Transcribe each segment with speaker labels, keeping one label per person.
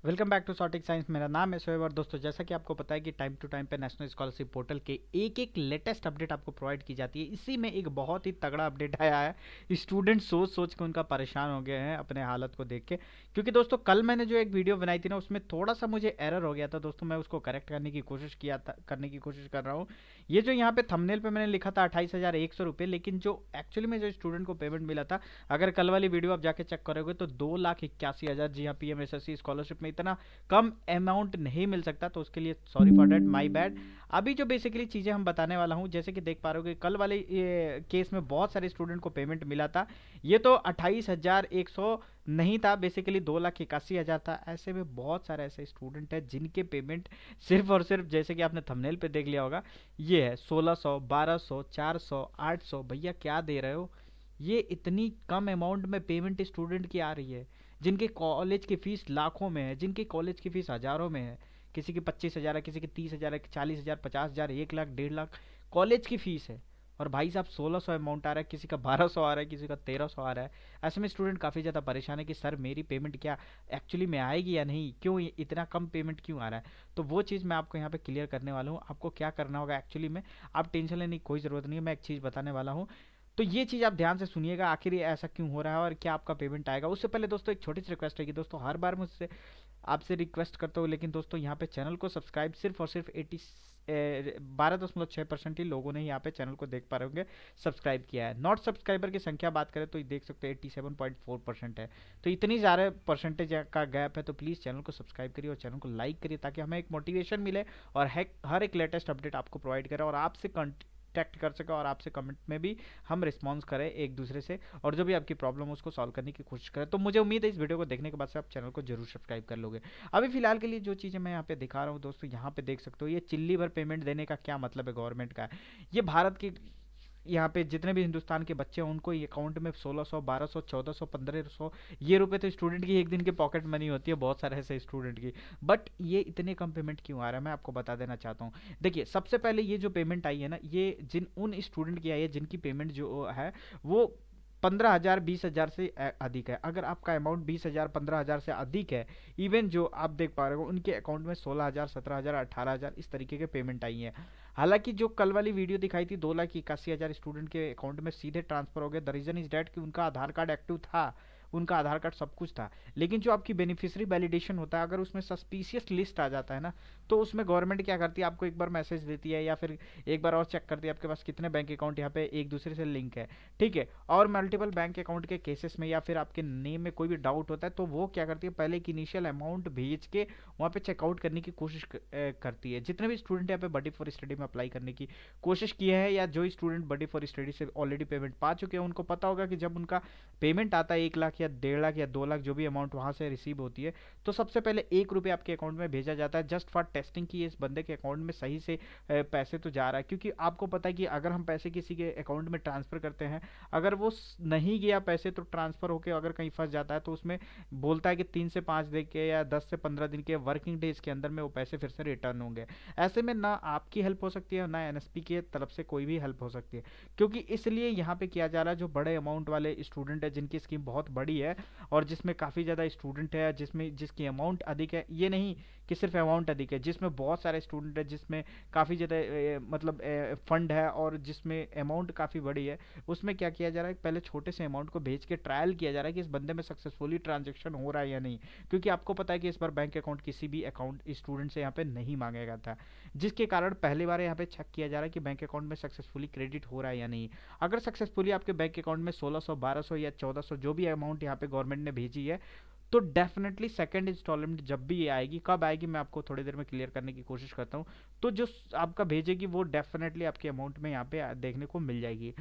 Speaker 1: Welcome back to सॉटिक science. मेरा नाम है शोएब और दोस्तों जैसा कि आपको पता है कि टाइम टू टाइम पे नेशनल स्कॉलरशिप पोर्टल के एक लेटेस्ट अपडेट आपको प्रोवाइड की जाती है। इसी में एक बहुत ही तगड़ा अपडेट आया है। स्टूडेंट सोच सोच के उनका परेशान हो गए हैं अपने हालत को देख के, क्योंकि दोस्तों कल मैंने जो एक वीडियो बनाई थी ना उसमें थोड़ा सा मुझे एरर हो गया था दोस्तों। मैं उसको करेक्ट करने की कोशिश कर रहा हूँ। ये जो यहाँ पे थंबनेल पे मैंने लिखा था 28,100 रुपये, लेकिन जो एक्चुअली में जो स्टूडेंट को पेमेंट मिला था, अगर कल वाली वीडियो आप जाके चेक करोगे तो 2,81,000। जी हाँ, पीएमएसएससी स्कॉलरशिप में इतना कम अमाउंट नहीं मिल सकता, तो उसके लिए sorry for that, my bad. अभी जो बेसिकली चीज़ें हम बताने वाला हूँ, जैसे कि देख पा रहे हो कि कल वाले ये केस में बहुत सारे स्टूडेंट को पेमेंट मिला था। ये तो 28,100 नहीं था, बेसिकली 2,81,000 था। ऐसे में बहुत सारे ऐसे स्टूडेंट हैं जिनके पेमेंट सिर्फ और सिर्फ, जैसे कि आपने थंबनेल पे देख लिया होगा, ये है 1600, 1200, 400, 800। भैया क्या दे रहे हो? ये इतनी कम अमाउंट में पेमेंट स्टूडेंट की आ रही है जिनके कॉलेज की फीस लाखों में है, जिनकी कॉलेज की फीस हजारों में है। किसी की 25,000 है, किसी की 30,000 है, 40,000, 50,000, 1 लाख, 1.5 लाख कॉलेज की फीस है। और भाई साहब 1600 अमाउंट आ रहा है, किसी का 1200 आ रहा है, किसी का 1300 आ रहा है। ऐसे में स्टूडेंट काफ़ी ज़्यादा परेशान है कि सर मेरी पेमेंट क्या एक्चुअली में आएगी या नहीं, क्यों इतना कम पेमेंट क्यों आ रहा है। तो वो चीज़ मैं आपको यहाँ पे क्लियर करने वाला हूँ। आपको क्या करना होगा एक्चुअली में, आप टेंशन लेने की कोई ज़रूरत नहीं है। मैं एक चीज़ बताने वाला हूँ, तो ये चीज़ आप ध्यान से सुनिएगा, आखिर ये ऐसा क्यों हो रहा है और क्या आपका पेमेंट आएगा। उससे पहले दोस्तों एक छोटी सी रिक्वेस्ट है कि दोस्तों हर बार मुझसे आपसे रिक्वेस्ट करता हूँ, लेकिन दोस्तों यहाँ पे चैनल को सब्सक्राइब सिर्फ और सिर्फ 12.6% ही लोगों ने यहाँ पे चैनल को देख पा रहे होंगे सब्सक्राइब किया है। नॉट सब्सक्राइबर की संख्या बात करें तो ये देख सकते हो 87.4% है। तो इतनी ज़्यादा परसेंटेज का गैप है, तो प्लीज़ चैनल को सब्सक्राइब करिए और चैनल को लाइक करिए ताकि हमें एक मोटिवेशन मिले और हर एक लेटेस्ट अपडेट आपको प्रोवाइड करें और आपसे कॉन्टैक्ट कर सके और आपसे कमेंट में भी हम रिस्पॉन्स करें एक दूसरे से, और जो भी आपकी प्रॉब्लम है उसको सॉल्व करने की कोशिश करें। तो मुझे उम्मीद है इस वीडियो को देखने के बाद से आप चैनल को जरूर सब्सक्राइब कर लोगे। अभी फिलहाल के लिए जो चीज़ें मैं यहाँ पे दिखा रहा हूँ दोस्तों, यहाँ पे देख सकते हो ये चिल्ली भर पेमेंट देने का क्या मतलब है गवर्नमेंट का। ये भारत की, यहाँ पे जितने भी हिंदुस्तान के बच्चे हैं उनको ये अकाउंट में 1600, 1200, 1400, 1500 ये रुपए तो स्टूडेंट की एक दिन की पॉकेट मनी होती है, बहुत सारे ऐसे स्टूडेंट की। बट ये इतने कम पेमेंट क्यों आ रहा है मैं आपको बता देना चाहता हूँ। देखिए सबसे पहले ये जो पेमेंट आई है ना, ये उन स्टूडेंट की आई है जिनकी पेमेंट जो है वो 15,000, 20,000 से अधिक है। अगर आपका अमाउंट 20,000, 15,000 से अधिक है, इवन जो आप देख पा रहे हो उनके अकाउंट में 16,000, 17,000, 18,000 इस तरीके के पेमेंट आई है। हालांकि जो कल वाली वीडियो दिखाई थी 2,81,000 स्टूडेंट के अकाउंट में सीधे ट्रांसफर हो गए। द रीजन इज डैट कि उनका आधार कार्ड एक्टिव था, उनका आधार कार्ड सब कुछ था। लेकिन जो आपकी बेनिफिशियरी वैलिडेशन होता है, अगर उसमें सस्पिशियस लिस्ट आ जाता है ना, तो उसमें गवर्नमेंट क्या करती है, आपको एक बार मैसेज देती है या फिर एक बार और चेक करती है आपके पास कितने बैंक अकाउंट यहाँ पे एक दूसरे से लिंक है। ठीक है, और मल्टीपल बैंक अकाउंट के केसेस में या फिर आपके नेम में कोई भी डाउट होता है तो वो क्या करती है, पहले एक इनिशियल अमाउंट भेज के वहाँ पे चेकआउट करने की कोशिश करती है। जितने भी स्टूडेंट यहाँ पे बडी फॉर स्टडी में अप्लाई करने की कोशिश किया है या जो स्टूडेंट बडी फॉर स्टडी से ऑलरेडी पेमेंट पा चुके हैं, उनको पता होगा कि जब उनका पेमेंट आता है 1 लाख या 1.5 लाख या 2 लाख जो भी अमाउंट वहाँ से रिसीव होती है, तो सबसे पहले 1 रुपये आपके अकाउंट में भेजा जाता है जस्ट फॉर टेस्टिंग की इस बंदे के अकाउंट में सही से पैसे तो जा रहा है। क्योंकि आपको पता है कि अगर हम पैसे किसी के अकाउंट में ट्रांसफर करते हैं, अगर वो नहीं गया पैसे तो ट्रांसफर होकर अगर कहीं फंस जाता है तो उसमें बोलता है कि 3 से 5 दिन के या 10 से 15 दिन के वर्किंग डेज के अंदर में वो पैसे फिर से रिटर्न होंगे। ऐसे में ना आपकी हेल्प हो सकती है ना एनएसपी की तरफ से कोई भी हेल्प हो सकती है। क्योंकि इसलिए यहाँ पे किया जा रहा है, जो बड़े अमाउंट वाले स्टूडेंट है जिनकी स्कीम बहुत बड़ी है और जिसमें काफ़ी ज़्यादा स्टूडेंट है, जिसकी अमाउंट अधिक है, ये नहीं कि सिर्फ अमाउंट अधिक है, जिसमें बहुत सारे स्टूडेंट है, जिसमें काफ़ी ज़्यादा मतलब फंड है और जिसमें अमाउंट काफ़ी बड़ी है, उसमें क्या किया जा रहा है, पहले छोटे से अमाउंट को भेज के ट्रायल किया जा रहा है कि इस बंदे में सक्सेसफुली ट्रांजेक्शन हो रहा है या नहीं। क्योंकि आपको पता है कि इस बार बैंक अकाउंट किसी भी अकाउंट स्टूडेंट से यहाँ पे नहीं मांगेगा था, जिसके कारण पहली बार यहाँ पे चेक किया जा रहा है कि बैंक अकाउंट में सक्सेसफुली क्रेडिट हो रहा है या नहीं। अगर सक्सेसफुली आपके बैंक अकाउंट में 1600, 1200 या 1400 जो भी अमाउंट यहाँ पे गवर्नमेंट ने भेजी है, तो डेफिनेटली सेकंड इंस्टॉलमेंट जब भी ये आएगी, कब आएगी मैं आपको थोड़ी देर में क्लियर करने की कोशिश करता हूँ। तो जो आपका भेजेगी वो डेफिनेटली आपके अमाउंट में यहाँ पे देखने को मिल जाएगी।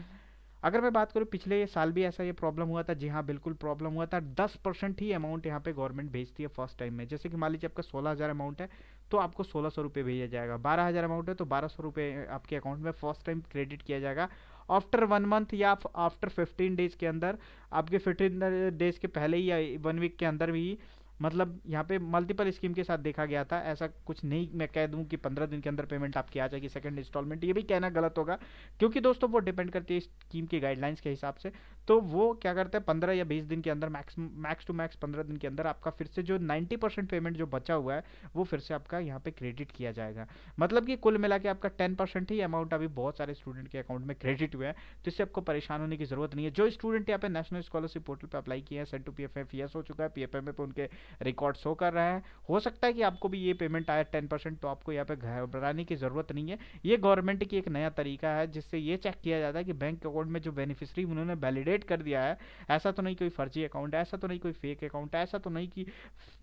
Speaker 1: अगर मैं बात करूँ पिछले ये साल भी ऐसा ये प्रॉब्लम हुआ था, जी हाँ बिल्कुल प्रॉब्लम हुआ था। 10% ही अमाउंट यहाँ पे गवर्नमेंट भेजती है फर्स्ट टाइम में। जैसे कि मान लीजिए आपका 16,000 अमाउंट है तो आपको 1600 रुपये भेजा जाएगा। 12,000 अमाउंट है तो 1200 रुपये आपके अकाउंट में फर्स्ट टाइम क्रेडिट किया जाएगा। आफ्टर 1 मंथ या आफ्टर 15 डेज के अंदर, आपके 15 डेज के पहले ही या 1 वीक के अंदर भी, मतलब यहाँ पे मल्टीपल स्कीम के साथ देखा गया था। ऐसा कुछ नहीं मैं कह दूं कि 15 दिन के अंदर पेमेंट आपकी आ जाएगी सेकंड इंस्टॉलमेंट, ये भी कहना गलत होगा क्योंकि दोस्तों वो डिपेंड करती है स्कीम की गाइडलाइंस के हिसाब से। तो वो क्या करते हैं 15 या 20 दिन के अंदर, मैक्स टू मैक्स 15 दिन के अंदर आपका फिर से जो 90% पेमेंट जो बचा हुआ है वो फिर से आपका यहाँ पे क्रेडिट किया जाएगा। मतलब कि कुल मिला के आपका 10% ही अमाउंट अभी बहुत सारे स्टूडेंट के अकाउंट में क्रेडिट हुआ है। तो इससे आपको परेशान होने की जरूरत नहीं है। जो स्टूडेंट यहाँ पे नेशनल स्कॉलरशिप पोर्टल पे अप्लाई किए हैं, सेंड टू PFF यस हो चुका है, PFM पे उनके रिकॉर्ड शो कर रहा है। हो सकता है कि आपको भी ये पेमेंट आया 10%, तो आपको यहाँ पे घबराने की जरूरत नहीं है। ये गवर्नमेंट की एक नया तरीका है जिससे ये चेक किया जाता है कि बैंक अकाउंट में जो बेनिफिशियरी उन्होंने वैलिडेट कर दिया है, ऐसा तो नहीं कोई फर्जी अकाउंट है, ऐसा तो नहीं कोई फेक अकाउंट है, ऐसा तो नहीं कि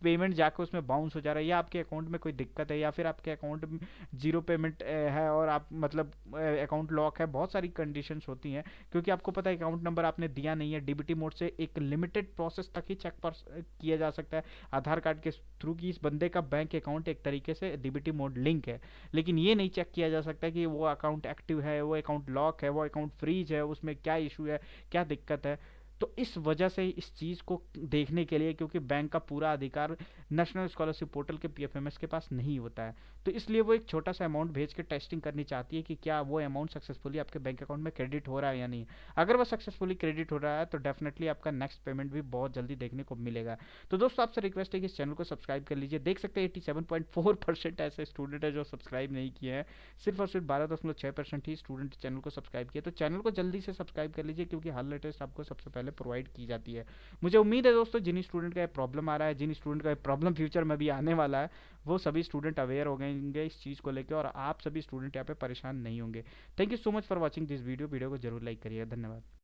Speaker 1: पेमेंट जाकर उसमें बाउंस हो जा रहा है, या आपके अकाउंट में कोई दिक्कत है, या फिर आपके अकाउंट में जीरो पेमेंट है और आप मतलब अकाउंट लॉक है। बहुत सारी कंडीशंस होती हैं, क्योंकि आपको पता है अकाउंट नंबर आपने दिया नहीं है। डीबीटी मोड से एक लिमिटेड प्रोसेस तक ही चेक पर किया जा सकता है आधार कार्ड के थ्रू कि इस बंदे का बैंक अकाउंट एक तरीके से डीबीटी मोड लिंक है। लेकिन ये नहीं चेक किया जा सकता कि वो अकाउंट एक्टिव है, वो अकाउंट लॉक है, वो अकाउंट फ्रीज है, उसमें क्या इशू है, क्या दिक्कत है। तो इस वजह से इस चीज़ को देखने के लिए, क्योंकि बैंक का पूरा अधिकार नेशनल स्कॉलरशिप पोर्टल के PFMS के पास नहीं होता है, तो इसलिए वो एक छोटा सा अमाउंट भेज के टेस्टिंग करनी चाहती है कि क्या वो अमाउंट सक्सेसफुली आपके बैंक अकाउंट में क्रेडिट हो रहा है या नहीं। अगर वो सक्सेसफुली क्रेडिट हो रहा है तो डेफिनेटली आपका नेक्स्ट पेमेंट भी बहुत जल्दी देखने को मिलेगा। तो दोस्तों आपसे रिक्वेस्ट है कि इस चैनल को सब्सक्राइब कर लीजिए। देख सकते हैं 87.4% ऐसे स्टूडेंट है जो सब्सक्राइब नहीं किए हैं। सिर्फ और सिर्फ 12.6% ही स्टूडेंट चैनल को सब्सक्राइब किए। तो चैनल को जल्दी से सब्सक्राइब कर लीजिए, क्योंकि हर लेटेस्ट आपको सबसे पहले प्रोवाइड की जाती है। मुझे उम्मीद है दोस्तों जिन स्टूडेंट का प्रॉब्लम आ रहा है, जिन स्टूडेंट का प्रॉब्लम फ्यूचर में भी आने वाला है, वो सभी स्टूडेंट अवेयर हो गएंगे इस चीज़ को लेकर, और आप सभी स्टूडेंट यहाँ पे परेशान नहीं होंगे। Thank you so much for watching this video. Video को जरूर लाइक करिएगा। धन्यवाद।